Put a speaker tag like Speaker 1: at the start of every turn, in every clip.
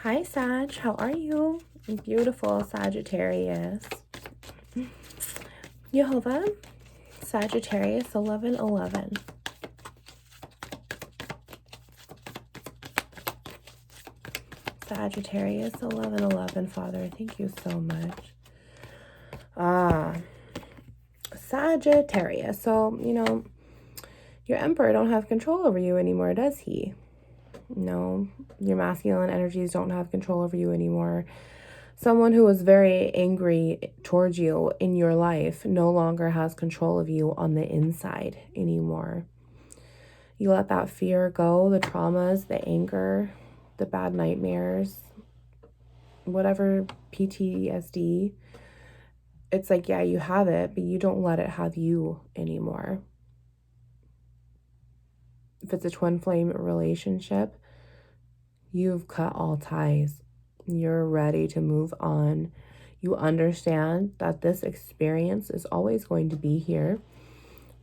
Speaker 1: Hi, Sag. How are you? Beautiful Sagittarius. Jehovah, Sagittarius 1111. Sagittarius 1111, Father. Thank you so much. Sagittarius. So, your Emperor don't have control over you anymore, does he? No, your masculine energies don't have control over you anymore. Someone who was very angry towards you in your life no longer has control of you on the inside anymore. You let that fear go, the traumas, the anger, the bad nightmares, whatever PTSD. It's like, yeah, you have it, but you don't let it have you anymore. If it's a twin flame relationship, you've cut all ties. You're ready to move on. You understand that this experience is always going to be here.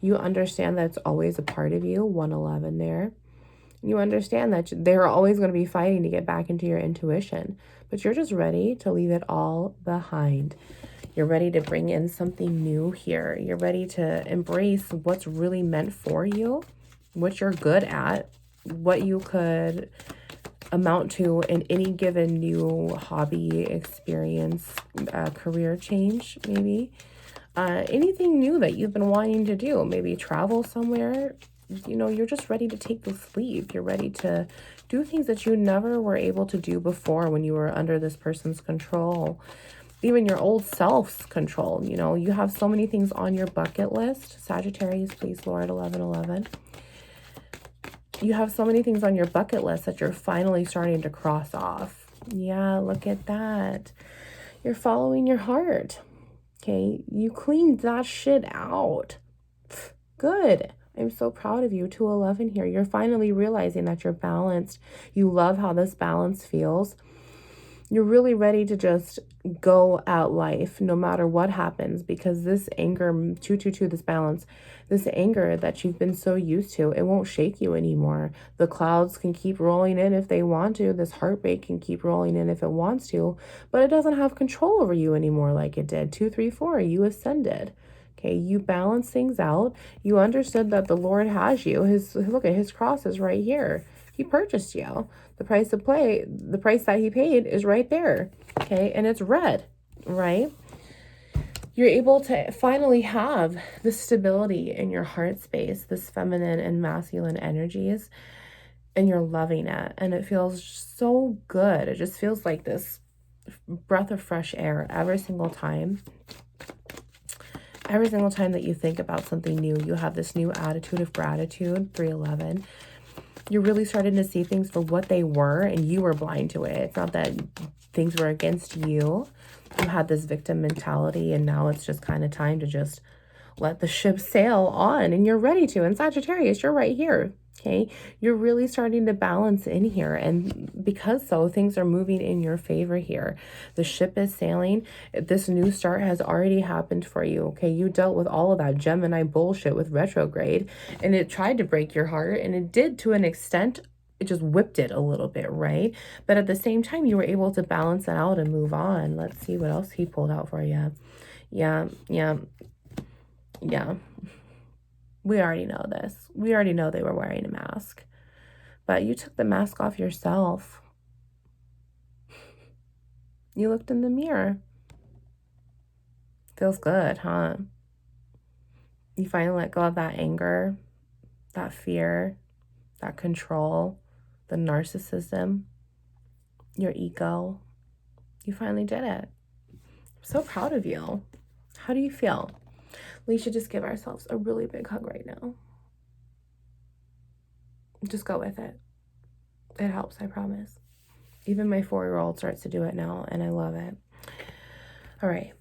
Speaker 1: You understand that it's always a part of you, 111 there. You understand that they're always going to be fighting to get back into your intuition, but you're just ready to leave it all behind. You're ready to bring in something new here. You're ready to embrace what's really meant for you, what you're good at, what you could amount to in any given new hobby, experience, career change, maybe. Anything new that you've been wanting to do, maybe travel somewhere. You're just ready to take the leap. You're ready to do things that you never were able to do before when you were under this person's control. Even your old self's control. You have so many things on your bucket list. Sagittarius, please, Lord, 1111. You have so many things on your bucket list that you're finally starting to cross off. Yeah, look at that. You're following your heart. Okay, you cleaned that shit out. Good. I'm so proud of you. 211 here. You're finally realizing that you're balanced. You love how this balance feels. You're really ready to just go at life no matter what happens, because this anger, 222, this balance, this anger that you've been so used to, it won't shake you anymore. The clouds can keep rolling in if they want to. This heartbreak can keep rolling in if it wants to, but it doesn't have control over you anymore like it did. 234, you ascended. Okay, you balance things out. You understood that the Lord has you. Look at his cross is right here. He purchased you. The price that he paid is right there. Okay, and it's red, right? You're able to finally have the stability in your heart space, this feminine and masculine energies, and you're loving it. And it feels so good. It just feels like this breath of fresh air every single time. Every single time that you think about something new, you have this new attitude of gratitude, 311. You're really starting to see things for what they were, and you were blind to it. It's not that things were against you. You had this victim mentality, and now it's just kind of time to just let the ship sail on, and you're ready to. And Sagittarius, you're right here. Okay, you're really starting to balance in here, and because things are moving in your favor here. The ship is sailing. This new start has already happened for you. Okay, you dealt with all of that Gemini bullshit with retrograde, and it tried to break your heart, and it did to an extent. It just whipped it a little bit, right? But at the same time, you were able to balance it out and move on. Let's see what else he pulled out for you. Yeah. We already know this. We already know they were wearing a mask. But you took the mask off yourself. You looked in the mirror. Feels good, huh? You finally let go of that anger, that fear, that control, the narcissism, your ego. You finally did it. I'm so proud of you. How do you feel? We should just give ourselves a really big hug right now. Just go with it. It helps, I promise. Even my 4-year-old starts to do it now, and I love it. All right.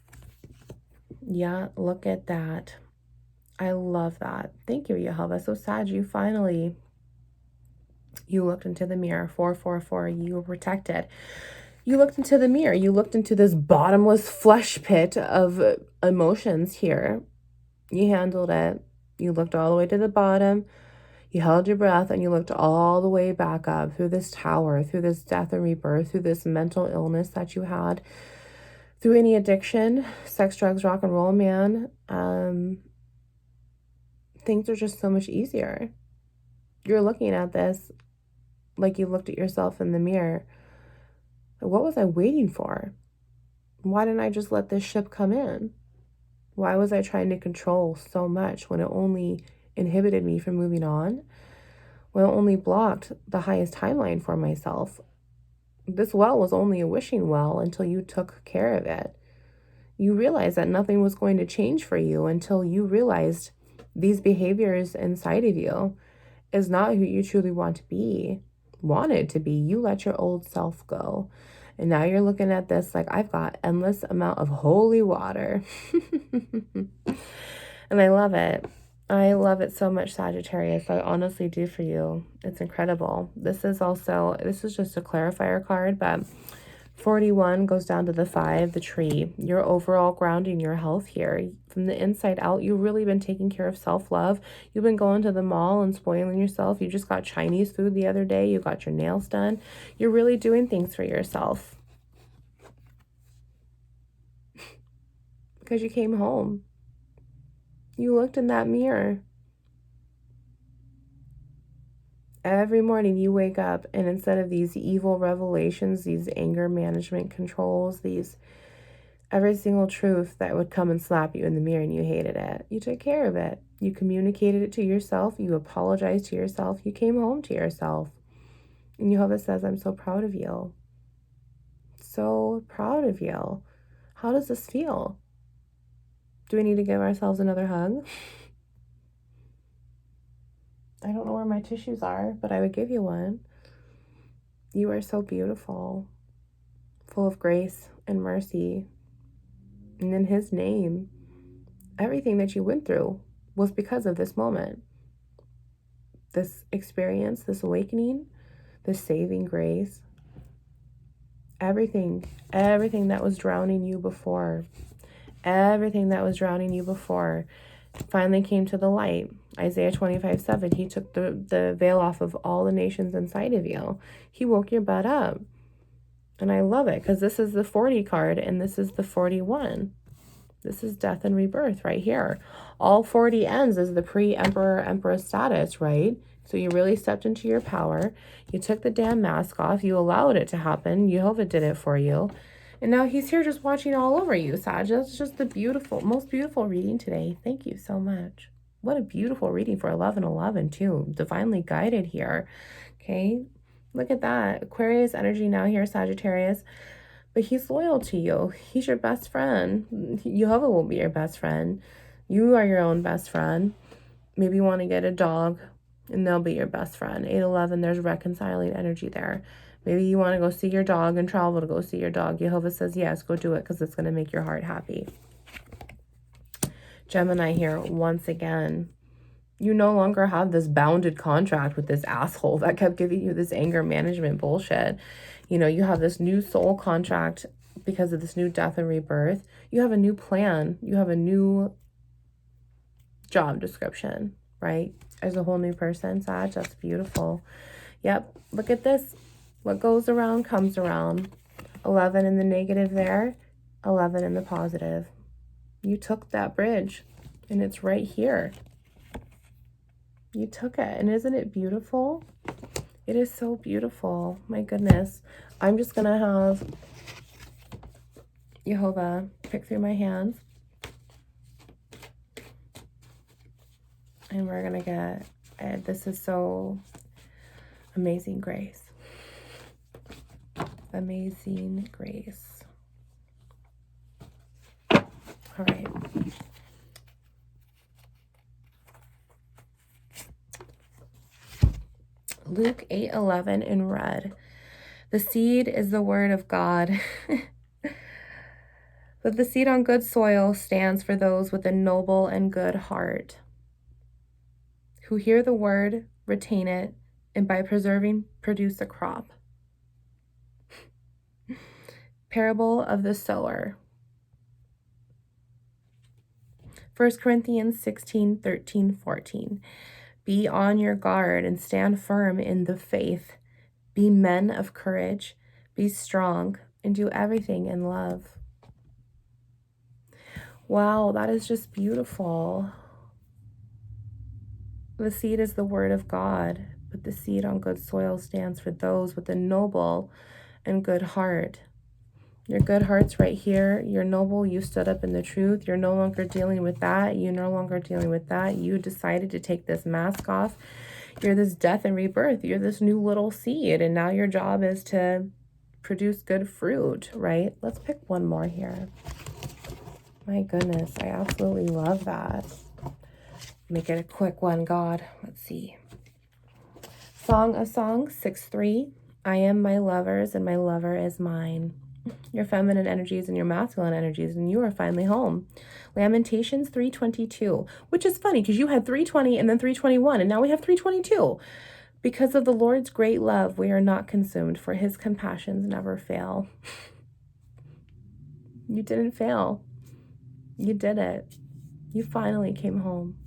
Speaker 1: Yeah, look at that. I love that. Thank you, Yehovah. So Sag, you looked into the mirror. 444, you were protected. You looked into the mirror. You looked into this bottomless flesh pit of emotions here. You handled it. You looked all the way to the bottom. You held your breath and you looked all the way back up through this tower, through this death and rebirth, through this mental illness that you had, through any addiction, sex, drugs, rock and roll, man. Things are just so much easier. You're looking at this like you looked at yourself in the mirror. What was I waiting for? Why didn't I just let this ship come in? Why was I trying to control so much when it only inhibited me from moving on? When it only blocked the highest timeline for myself? This well was only a wishing well until you took care of it. You realized that nothing was going to change for you until you realized these behaviors inside of you is not who you truly wanted to be. You let your old self go. And now you're looking at this like, I've got endless amount of holy water. And I love it. I love it so much, Sagittarius. I honestly do for you. It's incredible. This is just a clarifier card, but 41 goes down to the 5, the tree. You're overall grounding your health here. From the inside out, you've really been taking care of self-love. You've been going to the mall and spoiling yourself. You just got Chinese food the other day. You got your nails done. You're really doing things for yourself. Because you came home. You looked in that mirror. Every morning you wake up and instead of these evil revelations, these anger management controls, every single truth that would come and slap you in the mirror and you hated it, you took care of it. You communicated it to yourself. You apologized to yourself. You came home to yourself. And Jehovah says, I'm so proud of you. So proud of you. How does this feel? Do we need to give ourselves another hug? I don't know where my tissues are, but I would give you one. You are so beautiful, full of grace and mercy. And in his name, everything that you went through was because of this moment. This experience, this awakening, this saving grace. Everything that was drowning you before, finally came to the light. Isaiah 25:7, he took the veil off of all the nations inside of you. He woke your butt up. And I love it because this is the 40 card and this is the 41. This is death and rebirth right here. All 40 ends is the pre-emperor, empress status, right? So you really stepped into your power. You took the damn mask off. You allowed it to happen. Jehovah did it for you. And now he's here just watching all over you, Sag. That's just the most beautiful reading today. Thank you so much. What a beautiful reading for 11/11 too. Divinely guided here. Okay. Look at that. Aquarius energy now here, Sagittarius. But he's loyal to you. He's your best friend. Jehovah will be your best friend. You are your own best friend. Maybe you want to get a dog and they'll be your best friend. 8/11, there's reconciling energy there. Maybe you want to go see your dog and travel to go see your dog. Jehovah says, yes, go do it because it's going to make your heart happy. Gemini here, once again. You no longer have this bounded contract with this asshole that kept giving you this anger management bullshit. You know, you have this new soul contract because of this new death and rebirth. You have a new plan. You have a new job description, right? As a whole new person, Sag. That's beautiful. Yep. Look at this. What goes around comes around. 11 in the negative there. 11 in the positive. You took that bridge and it's right here. You took it. And isn't it beautiful? It is so beautiful. My goodness. I'm just going to have Jehovah pick through my hands. And we're going to get, this is so amazing grace. Amazing grace. All right. Luke 8:11 in red. The seed is the word of God. But the seed on good soil stands for those with a noble and good heart, who hear the word, retain it, and by preserving, produce a crop. Parable of the sower. 1 Corinthians 16:13-14. Be on your guard and stand firm in the faith. Be men of courage. Be strong and do everything in love. Wow, that is just beautiful. The seed is the word of God, but the seed on good soil stands for those with a noble and good heart. Your good heart's right here. You're noble. You stood up in the truth. You're no longer dealing with that. You're no longer dealing with that. You decided to take this mask off. You're this death and rebirth. You're this new little seed. And now your job is to produce good fruit, right? Let's pick one more here. My goodness, I absolutely love that. Make it a quick one, God. Let's see. Song of Songs 6:3. I am my lover's and my lover is mine. Your feminine energies and your masculine energies, and you are finally home. Lamentations 3:22, which is funny because you had 3:20 and then 3:21, and now we have 3:22. Because of the Lord's great love, we are not consumed, for his compassions never fail. You didn't fail. You did it. You finally came home.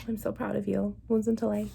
Speaker 1: I'm so proud of you. Wounds into light.